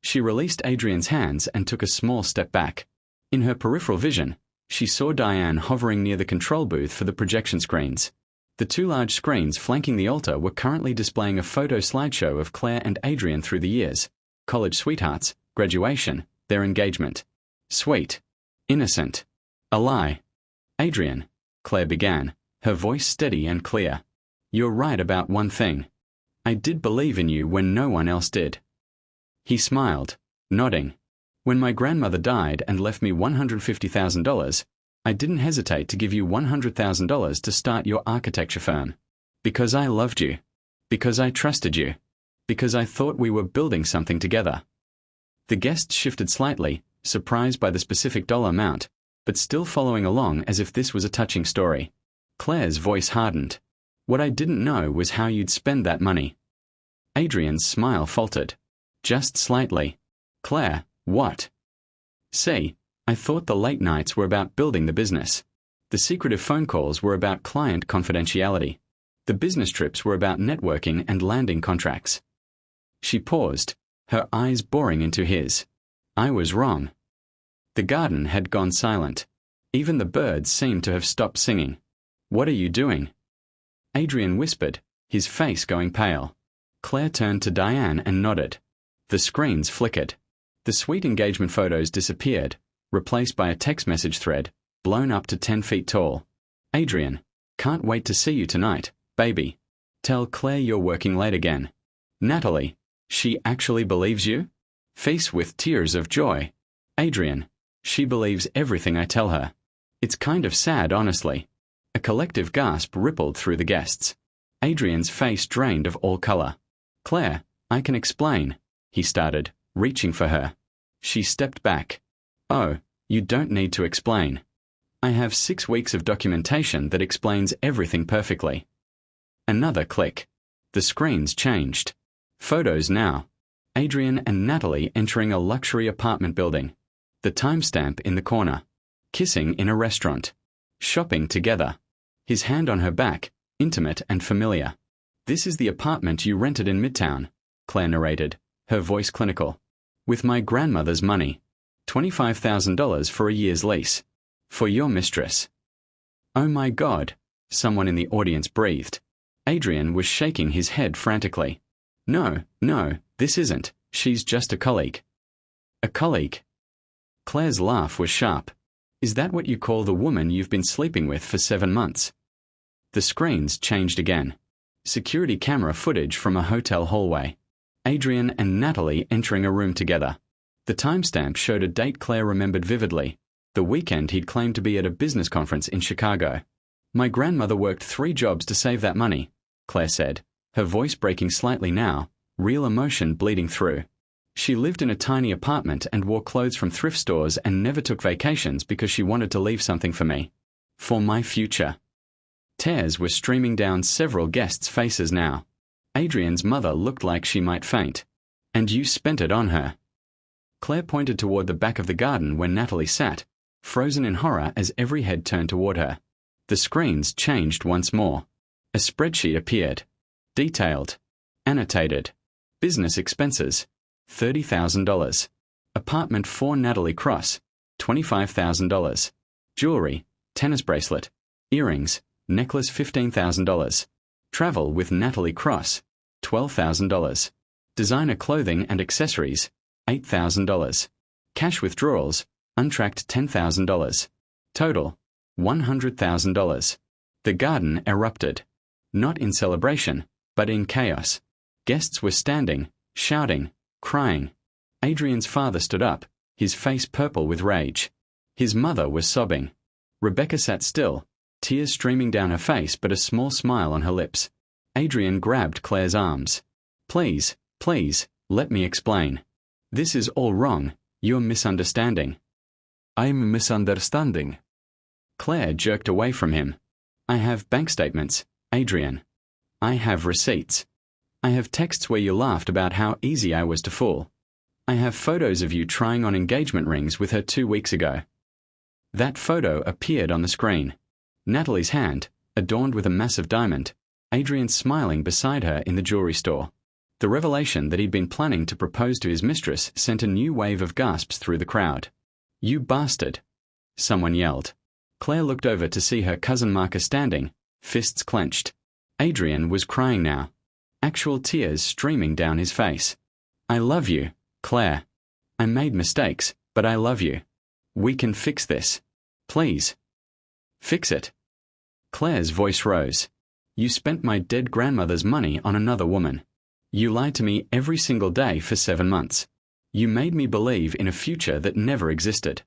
She released Adrian's hands and took a small step back. In her peripheral vision, she saw Diane hovering near the control booth for the projection screens. The two large screens flanking the altar were currently displaying a photo slideshow of Claire and Adrian through the years. College sweethearts, graduation, their engagement. Sweet. Innocent. A lie. "Adrian," Claire began, her voice steady and clear. "You're right about one thing. I did believe in you when no one else did." He smiled, nodding. "When my grandmother died and left me $150,000, I didn't hesitate to give you $100,000 to start your architecture firm. Because I loved you. Because I trusted you. Because I thought we were building something together." The guests shifted slightly, surprised by the specific dollar amount, but still following along as if this was a touching story. Claire's voice hardened. "What I didn't know was how you'd spend that money." Adrian's smile faltered. Just slightly. "Claire, what?" "See, I thought the late nights were about building the business. The secretive phone calls were about client confidentiality. The business trips were about networking and landing contracts." She paused, her eyes boring into his. "I was wrong." The garden had gone silent. Even the birds seemed to have stopped singing. "What are you doing?" Adrian whispered, his face going pale. Claire turned to Diane and nodded. The screens flickered. The sweet engagement photos disappeared, replaced by a text message thread, blown up to 10 feet tall. "Adrian, can't wait to see you tonight, baby. Tell Claire you're working late again. Natalie," She actually believes you? Face with tears of joy. Adrian, she believes everything I tell her. It's kind of sad, honestly. A collective gasp rippled through the guests. Adrian's face drained of all color. Claire, I can explain, he started, reaching for her. She stepped back. Oh, you don't need to explain. I have 6 weeks of documentation that explains everything perfectly. Another click. The screens changed. Photos now. Adrian and Natalie entering a luxury apartment building. The timestamp in the corner. Kissing in a restaurant. Shopping together. His hand on her back, intimate and familiar. This is the apartment you rented in Midtown, Claire narrated, her voice clinical. With my grandmother's money. $25,000 for a year's lease. For your mistress. Oh my God, someone in the audience breathed. Adrian was shaking his head frantically. No, this isn't. She's just a colleague. A colleague? Claire's laugh was sharp. Is that what you call the woman you've been sleeping with for 7 months? The screens changed again. Security camera footage from a hotel hallway. Adrian and Natalie entering a room together. The timestamp showed a date Claire remembered vividly. The weekend he'd claimed to be at a business conference in Chicago. My grandmother worked 3 jobs to save that money, Claire said, her voice breaking slightly now, real emotion bleeding through. She lived in a tiny apartment and wore clothes from thrift stores and never took vacations because she wanted to leave something for me. For my future. Tears were streaming down several guests' faces now. Adrian's mother looked like she might faint. And you spent it on her. Claire pointed toward the back of the garden where Natalie sat, frozen in horror as every head turned toward her. The screens changed once more. A spreadsheet appeared. Detailed. Annotated. Business expenses. $30,000. Apartment 4 Natalie Cross. $25,000. Jewelry. Tennis bracelet. Earrings. Necklace $15,000. Travel with Natalie Cross. $12,000. Designer clothing and accessories. $8,000. Cash withdrawals. Untracked $10,000. Total. $100,000. The garden erupted. Not in celebration, but in chaos. Guests were standing, shouting, crying. Adrian's father stood up, his face purple with rage. His mother was sobbing. Rebecca sat still, tears streaming down her face but a small smile on her lips. Adrian grabbed Claire's arms. Please, let me explain. This is all wrong. You're misunderstanding. I'm misunderstanding. Claire jerked away from him. I have bank statements, Adrian. I have receipts. I have texts where you laughed about how easy I was to fool. I have photos of you trying on engagement rings with her 2 weeks ago. That photo appeared on the screen. Natalie's hand, adorned with a massive diamond, Adrian smiling beside her in the jewelry store. The revelation that he'd been planning to propose to his mistress sent a new wave of gasps through the crowd. You bastard! Someone yelled. Claire looked over to see her cousin Marcus standing, fists clenched. Adrian was crying now. Actual tears streaming down his face. I love you, Claire. I made mistakes, but I love you. We can fix this. Please. Fix it. Claire's voice rose. You spent my dead grandmother's money on another woman. You lied to me every single day for 7 months. You made me believe in a future that never existed.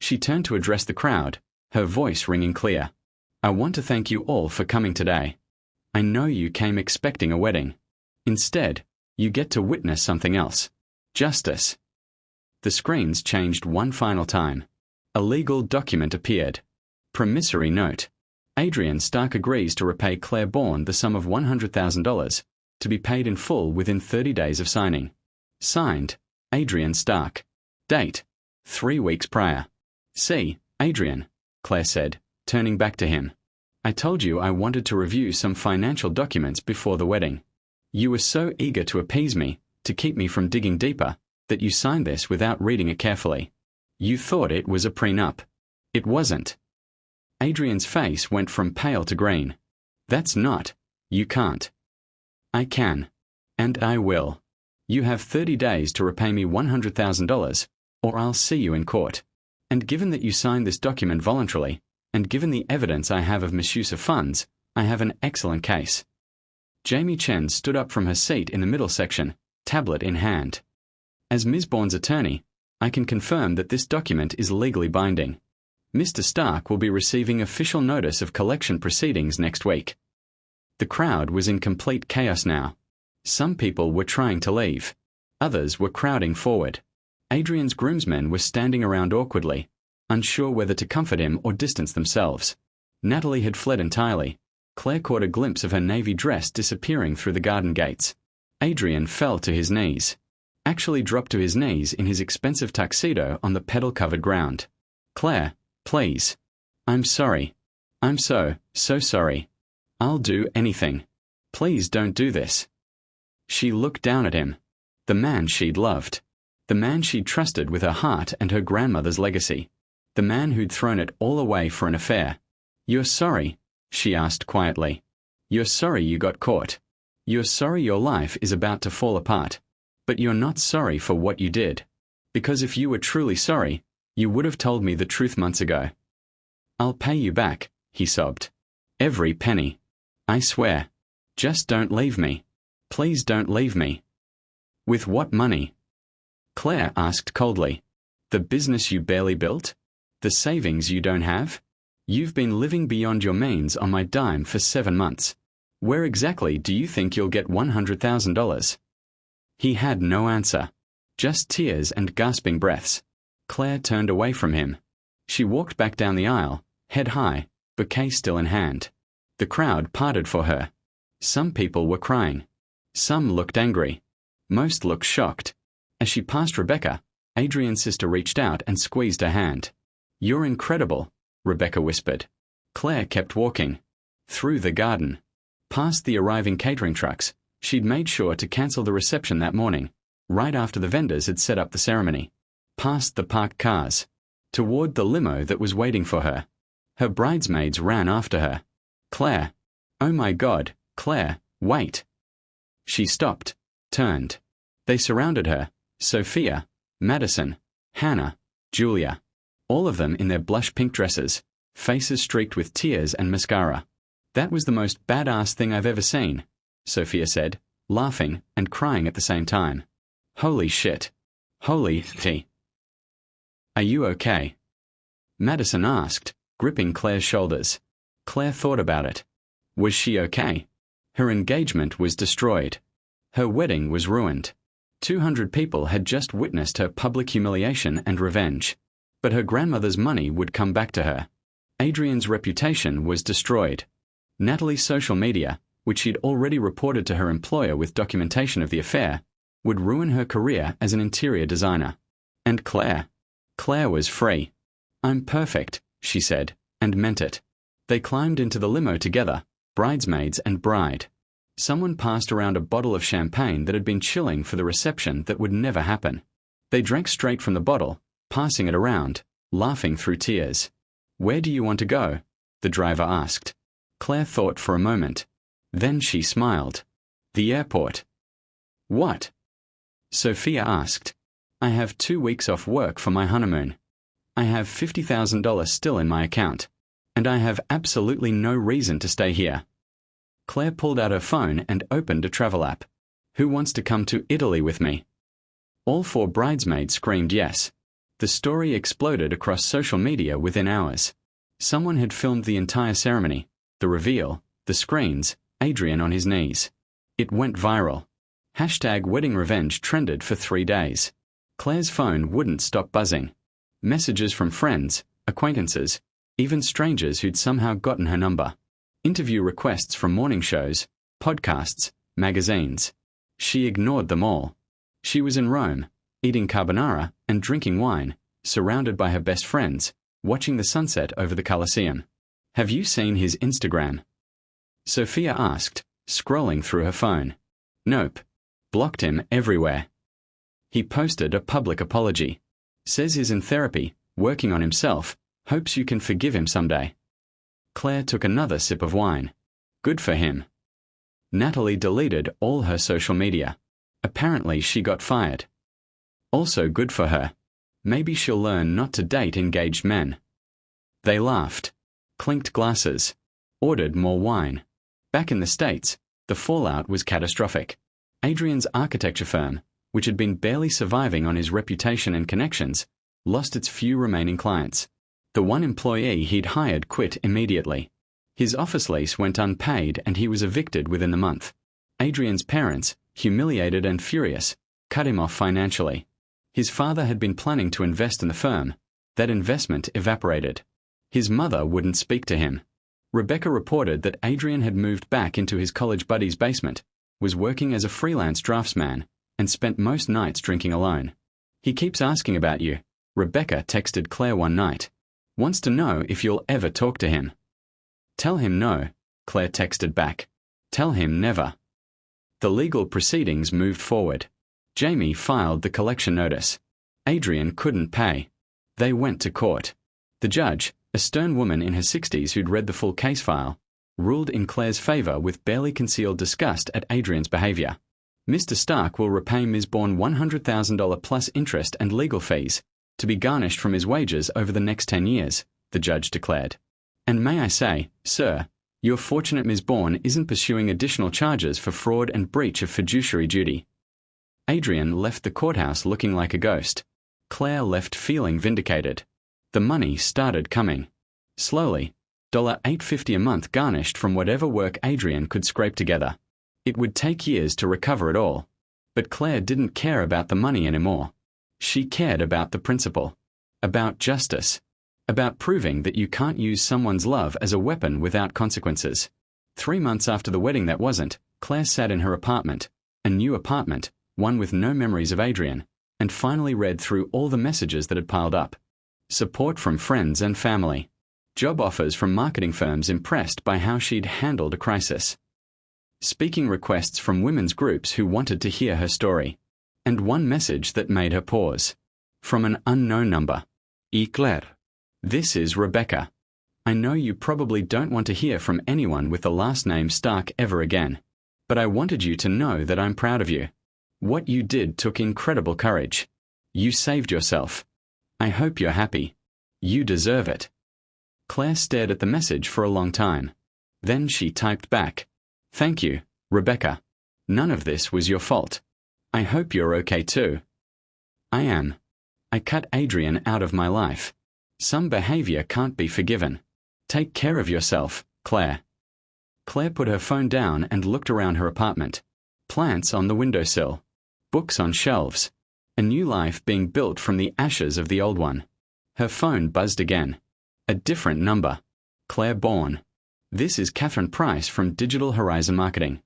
She turned to address the crowd, her voice ringing clear. I want to thank you all for coming today. I know you came expecting a wedding. Instead, you get to witness something else. Justice. The screens changed one final time. A legal document appeared. Promissory note. Adrian Stark agrees to repay Claire Bourne the sum of $100,000, to be paid in full within 30 days of signing. Signed, Adrian Stark. Date, 3 weeks prior. See, Adrian, Claire said, turning back to him. I told you I wanted to review some financial documents before the wedding. You were so eager to appease me, to keep me from digging deeper, that you signed this without reading it carefully. You thought it was a prenup. It wasn't. Adrian's face went from pale to green. That's not. You can't. I can. And I will. You have 30 days to repay me $100,000, or I'll see you in court. And given that you signed this document voluntarily, and given the evidence I have of misuse of funds, I have an excellent case. Jamie Chen stood up from her seat in the middle section, tablet in hand. As Ms. Bourne's attorney, I can confirm that this document is legally binding. Mr. Stark will be receiving official notice of collection proceedings next week. The crowd was in complete chaos now. Some people were trying to leave. Others were crowding forward. Adrian's groomsmen were standing around awkwardly, unsure whether to comfort him or distance themselves. Natalie had fled entirely. Claire caught a glimpse of her navy dress disappearing through the garden gates. Adrian fell to his knees. Actually dropped to his knees in his expensive tuxedo on the petal-covered ground. Claire, please. I'm sorry. I'm so sorry. I'll do anything. Please don't do this. She looked down at him. The man she'd loved. The man she'd trusted with her heart and her grandmother's legacy. The man who'd thrown it all away for an affair. You're sorry? She asked quietly. You're sorry you got caught. You're sorry your life is about to fall apart. But you're not sorry for what you did. Because if you were truly sorry, you would have told me the truth months ago. I'll pay you back, he sobbed. Every penny. I swear. Just don't leave me. Please don't leave me. With what money? Claire asked coldly. The business you barely built? The savings you don't have? You've been living beyond your means on my dime for 7 months. Where exactly do you think you'll get $100,000? He had no answer. Just tears and gasping breaths. Claire turned away from him. She walked back down the aisle, head high, bouquet still in hand. The crowd parted for her. Some people were crying. Some looked angry. Most looked shocked. As she passed Rebecca, Adrian's sister reached out and squeezed her hand. You're incredible, Rebecca whispered. Claire kept walking. Through the garden. Past the arriving catering trucks. She'd made sure to cancel the reception that morning, right after the vendors had set up the ceremony. Past the parked cars. Toward the limo that was waiting for her. Her bridesmaids ran after her. Claire. Oh my God, Claire, wait. She stopped, turned. They surrounded her, Sophia, Madison, Hannah, Julia. All of them in their blush pink dresses, faces streaked with tears and mascara. That was the most badass thing I've ever seen, Sophia said, laughing and crying at the same time. Holy shit. Holy tea. Are you okay? Madison asked, gripping Claire's shoulders. Claire thought about it. Was she okay? Her engagement was destroyed. Her wedding was ruined. 200 people had just witnessed her public humiliation and revenge. But her grandmother's money would come back to her. Adrian's reputation was destroyed. Natalie's social media, which she'd already reported to her employer with documentation of the affair, would ruin her career as an interior designer. And Claire. Claire was free. I'm perfect, she said, and meant it. They climbed into the limo together, bridesmaids and bride. Someone passed around a bottle of champagne that had been chilling for the reception that would never happen. They drank straight from the bottle, passing it around, laughing through tears. Where do you want to go? The driver asked. Claire thought for a moment. Then she smiled. The airport. What? Sophia asked. I have 2 weeks off work for my honeymoon. I have $50,000 still in my account. And I have absolutely no reason to stay here. Claire pulled out her phone and opened a travel app. Who wants to come to Italy with me? All 4 bridesmaids screamed yes. The story exploded across social media within hours. Someone had filmed the entire ceremony, the reveal, the screens, Adrian on his knees. It went viral. #WeddingRevenge trended for 3 days. Claire's phone wouldn't stop buzzing. Messages from friends, acquaintances, even strangers who'd somehow gotten her number. Interview requests from morning shows, podcasts, magazines. She ignored them all. She was in Rome, eating carbonara and drinking wine, surrounded by her best friends, watching the sunset over the Colosseum. Have you seen his Instagram? Sophia asked, scrolling through her phone. Nope. Blocked him everywhere. He posted a public apology. Says he's in therapy, working on himself, hopes you can forgive him someday. Claire took another sip of wine. Good for him. Natalie deleted all her social media. Apparently she got fired. Also good for her. Maybe she'll learn not to date engaged men. They laughed, clinked glasses, ordered more wine. Back in the States, the fallout was catastrophic. Adrian's architecture firm, which had been barely surviving on his reputation and connections, lost its few remaining clients. The one employee he'd hired quit immediately. His office lease went unpaid and he was evicted within the month. Adrian's parents, humiliated and furious, cut him off financially. His father had been planning to invest in the firm. That investment evaporated. His mother wouldn't speak to him. Rebecca reported that Adrian had moved back into his college buddy's basement, was working as a freelance draftsman, and spent most nights drinking alone. He keeps asking about you, Rebecca texted Claire one night. Wants to know if you'll ever talk to him. Tell him no, Claire texted back. Tell him never. The legal proceedings moved forward. Jamie filed the collection notice. Adrian couldn't pay. They went to court. The judge, a stern woman in her 60s who'd read the full case file, ruled in Claire's favor with barely concealed disgust at Adrian's behavior. Mr. Stark will repay Ms. Bourne $100,000 plus interest and legal fees, to be garnished from his wages over the next 10 years, the judge declared. And may I say, sir, you're fortunate Ms. Bourne isn't pursuing additional charges for fraud and breach of fiduciary duty. Adrian left the courthouse looking like a ghost. Claire left feeling vindicated. The money started coming. Slowly, $8.50 a month garnished from whatever work Adrian could scrape together. It would take years to recover it all. But Claire didn't care about the money anymore. She cared about the principle. About justice. About proving that you can't use someone's love as a weapon without consequences. 3 months after the wedding that wasn't, Claire sat in her apartment, a new apartment, one with no memories of Adrian, and finally read through all the messages that had piled up. Support from friends and family. Job offers from marketing firms impressed by how she'd handled a crisis. Speaking requests from women's groups who wanted to hear her story. And one message that made her pause. From an unknown number. Claire. This is Rebecca. I know you probably don't want to hear from anyone with the last name Stark ever again. But I wanted you to know that I'm proud of you. What you did took incredible courage. You saved yourself. I hope you're happy. You deserve it. Claire stared at the message for a long time. Then she typed back. Thank you, Rebecca. None of this was your fault. I hope you're okay too. I am. I cut Adrian out of my life. Some behavior can't be forgiven. Take care of yourself, Claire. Claire put her phone down and looked around her apartment. Plants on the windowsill. Books on shelves. A new life being built from the ashes of the old one. Her phone buzzed again. A different number. Claire Bourne. This is Catherine Price from Digital Horizon Marketing.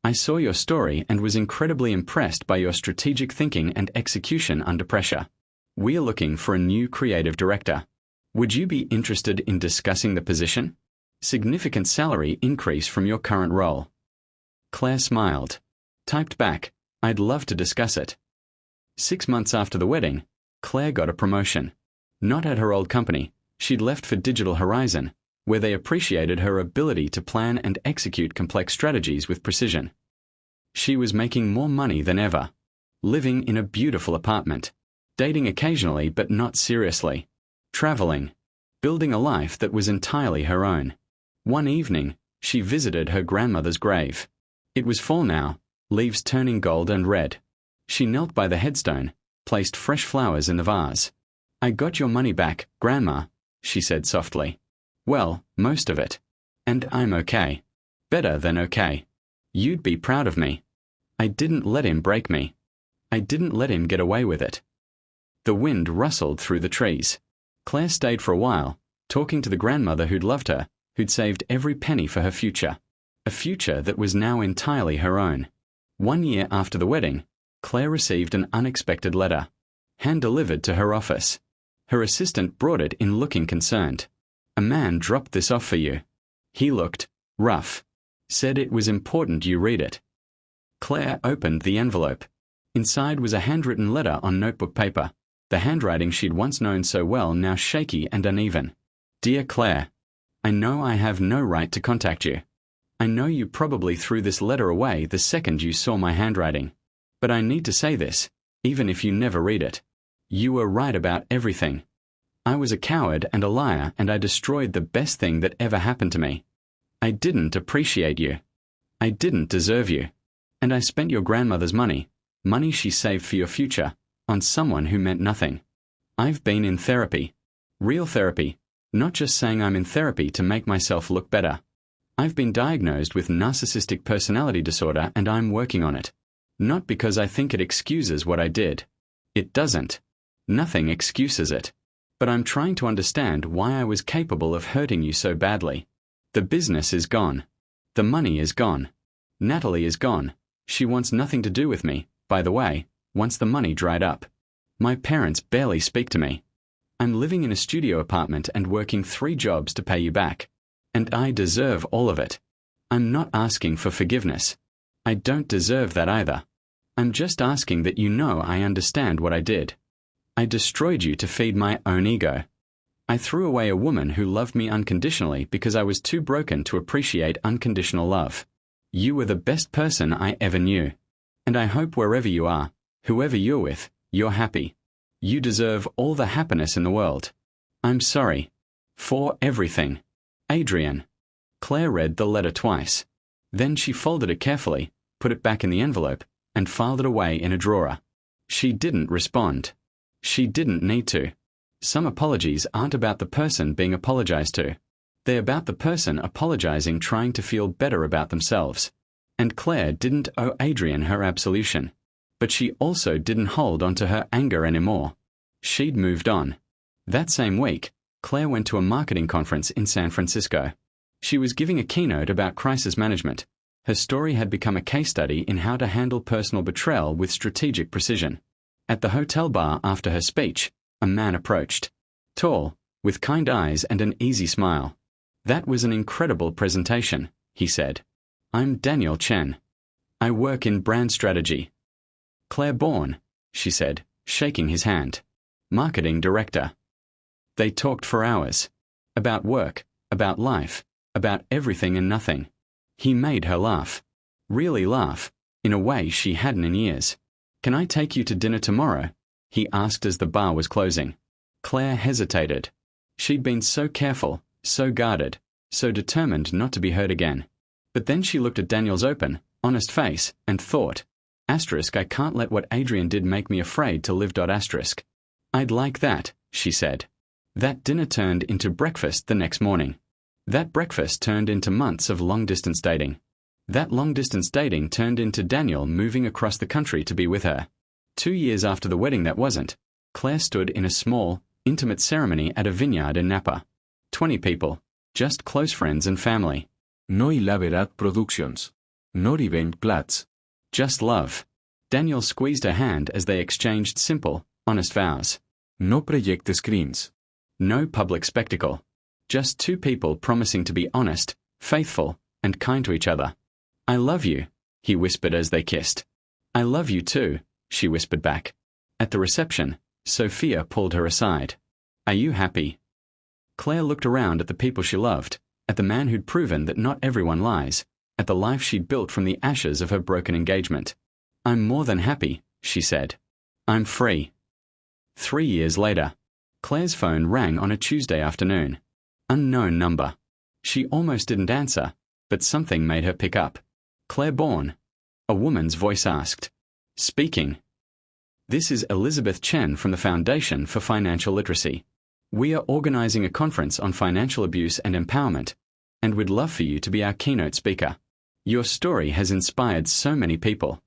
I saw your story and was incredibly impressed by your strategic thinking and execution under pressure. We are looking for a new creative director. Would you be interested in discussing the position? Significant salary increase from your current role. Claire smiled. Typed back, I'd love to discuss it. 6 months after the wedding, Claire got a promotion. Not at her old company, she'd left for Digital Horizon, where they appreciated her ability to plan and execute complex strategies with precision. She was making more money than ever, living in a beautiful apartment, dating occasionally but not seriously, traveling, building a life that was entirely her own. One evening, she visited her grandmother's grave. It was fall now, leaves turning gold and red. She knelt by the headstone, placed fresh flowers in the vase. I got your money back, Grandma, she said softly. Well, most of it. And I'm okay. Better than okay. You'd be proud of me. I didn't let him break me. I didn't let him get away with it. The wind rustled through the trees. Claire stayed for a while, talking to the grandmother who'd loved her, who'd saved every penny for her future. A future that was now entirely her own. 1 year after the wedding, Claire received an unexpected letter, hand-delivered to her office. Her assistant brought it in looking concerned. A man dropped this off for you. He looked rough. Said it was important you read it. Claire opened the envelope. Inside was a handwritten letter on notebook paper, the handwriting she'd once known so well now shaky and uneven. Dear Claire, I know I have no right to contact you. I know you probably threw this letter away the second you saw my handwriting. But I need to say this, even if you never read it. You were right about everything. I was a coward and a liar, and I destroyed the best thing that ever happened to me. I didn't appreciate you. I didn't deserve you. And I spent your grandmother's money, money she saved for your future, on someone who meant nothing. I've been in therapy. Real therapy, not just saying I'm in therapy to make myself look better. I've been diagnosed with narcissistic personality disorder and I'm working on it. Not because I think it excuses what I did. It doesn't. Nothing excuses it. But I'm trying to understand why I was capable of hurting you so badly. The business is gone. The money is gone. Natalie is gone. She wants nothing to do with me, by the way, once the money dried up. My parents barely speak to me. I'm living in a studio apartment and working 3 jobs to pay you back. And I deserve all of it. I'm not asking for forgiveness. I don't deserve that either. I'm just asking that you know I understand what I did. I destroyed you to feed my own ego. I threw away a woman who loved me unconditionally because I was too broken to appreciate unconditional love. You were the best person I ever knew. And I hope wherever you are, whoever you're with, you're happy. You deserve all the happiness in the world. I'm sorry. For everything. Adrian. Claire read the letter twice. Then she folded it carefully, put it back in the envelope, and filed it away in a drawer. She didn't respond. She didn't need to. Some apologies aren't about the person being apologized to. They're about the person apologizing trying to feel better about themselves. And Claire didn't owe Adrian her absolution. But she also didn't hold on to her anger anymore. She'd moved on. That same week, Claire went to a marketing conference in San Francisco. She was giving a keynote about crisis management. Her story had become a case study in how to handle personal betrayal with strategic precision. At the hotel bar after her speech, a man approached. Tall, with kind eyes and an easy smile. That was an incredible presentation, he said. I'm Daniel Chen. I work in brand strategy. Claire Bourne, she said, shaking his hand. Marketing director. They talked for hours. About work, about life, about everything and nothing. He made her laugh. Really laugh, in a way she hadn't in years. Can I take you to dinner tomorrow? He asked as the bar was closing. Claire hesitated. She'd been so careful, so guarded, so determined not to be hurt again. But then she looked at Daniel's open, honest face, and thought, I can't let what Adrian did make me afraid to live. I'd like that, she said. That dinner turned into breakfast the next morning. That breakfast turned into months of long-distance dating. That long-distance dating turned into Daniel moving across the country to be with her. 2 years after the wedding that wasn't, Claire stood in a small, intimate ceremony at a vineyard in Napa. 20 people, just close friends and family. No elaborate productions. No event plats. Just love. Daniel squeezed her hand as they exchanged simple, honest vows. No project screens. No public spectacle. Just 2 people promising to be honest, faithful, and kind to each other. I love you, he whispered as they kissed. I love you too, she whispered back. At the reception, Sophia pulled her aside. Are you happy? Claire looked around at the people she loved, at the man who'd proven that not everyone lies, at the life she'd built from the ashes of her broken engagement. I'm more than happy, she said. I'm free. 3 years later, Claire's phone rang on a Tuesday afternoon. Unknown number. She almost didn't answer, but something made her pick up. Claire Bourne. A woman's voice asked. Speaking. This is Elizabeth Chen from the Foundation for Financial Literacy. We are organizing a conference on financial abuse and empowerment, and we'd love for you to be our keynote speaker. Your story has inspired so many people.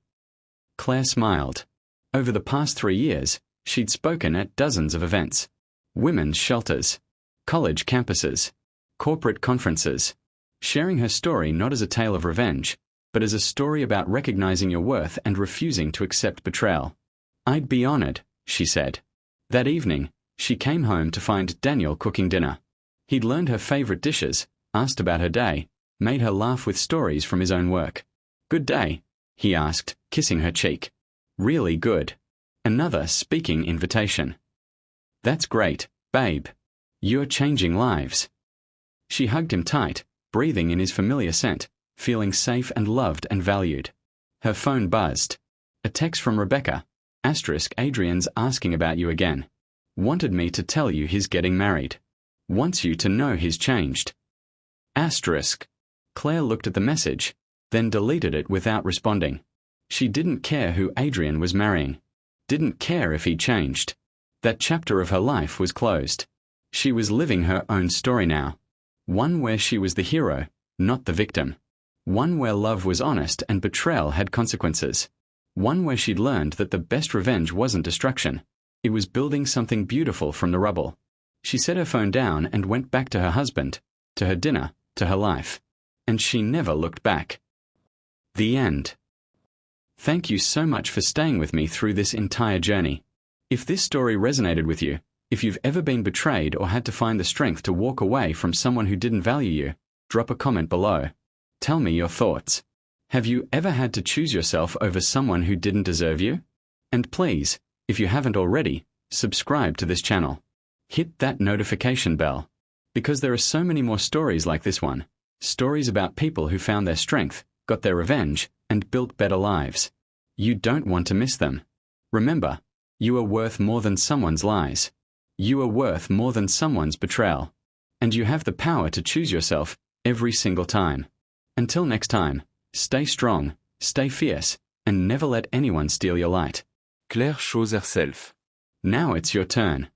Claire smiled. Over the past 3 years, she'd spoken at dozens of events. Women's shelters, college campuses, corporate conferences, sharing her story not as a tale of revenge, but as a story about recognizing your worth and refusing to accept betrayal. I'd be honored, she said. That evening, she came home to find Daniel cooking dinner. He'd learned her favorite dishes, asked about her day, made her laugh with stories from his own work. Good day, he asked, kissing her cheek. Really good. Another speaking invitation. That's great, babe. You're changing lives. She hugged him tight, breathing in his familiar scent, feeling safe and loved and valued. Her phone buzzed. A text from Rebecca. Adrian's asking about you again. Wanted me to tell you he's getting married. Wants you to know he's changed. Claire looked at the message, then deleted it without responding. She didn't care who Adrian was marrying. Didn't care if he changed. That chapter of her life was closed. She was living her own story now. One where she was the hero, not the victim. One where love was honest and betrayal had consequences. One where she'd learned that the best revenge wasn't destruction. It was building something beautiful from the rubble. She set her phone down and went back to her husband, to her dinner, to her life. And she never looked back. The end. Thank you so much for staying with me through this entire journey. If this story resonated with you, if you've ever been betrayed or had to find the strength to walk away from someone who didn't value you, drop a comment below. Tell me your thoughts. Have you ever had to choose yourself over someone who didn't deserve you? And please, if you haven't already, subscribe to this channel. Hit that notification bell. Because there are so many more stories like this one. Stories about people who found their strength, got their revenge, and built better lives. You don't want to miss them. Remember, you are worth more than someone's lies. You are worth more than someone's betrayal. And you have the power to choose yourself every single time. Until next time, stay strong, stay fierce, and never let anyone steal your light. Claire chose herself. Now it's your turn.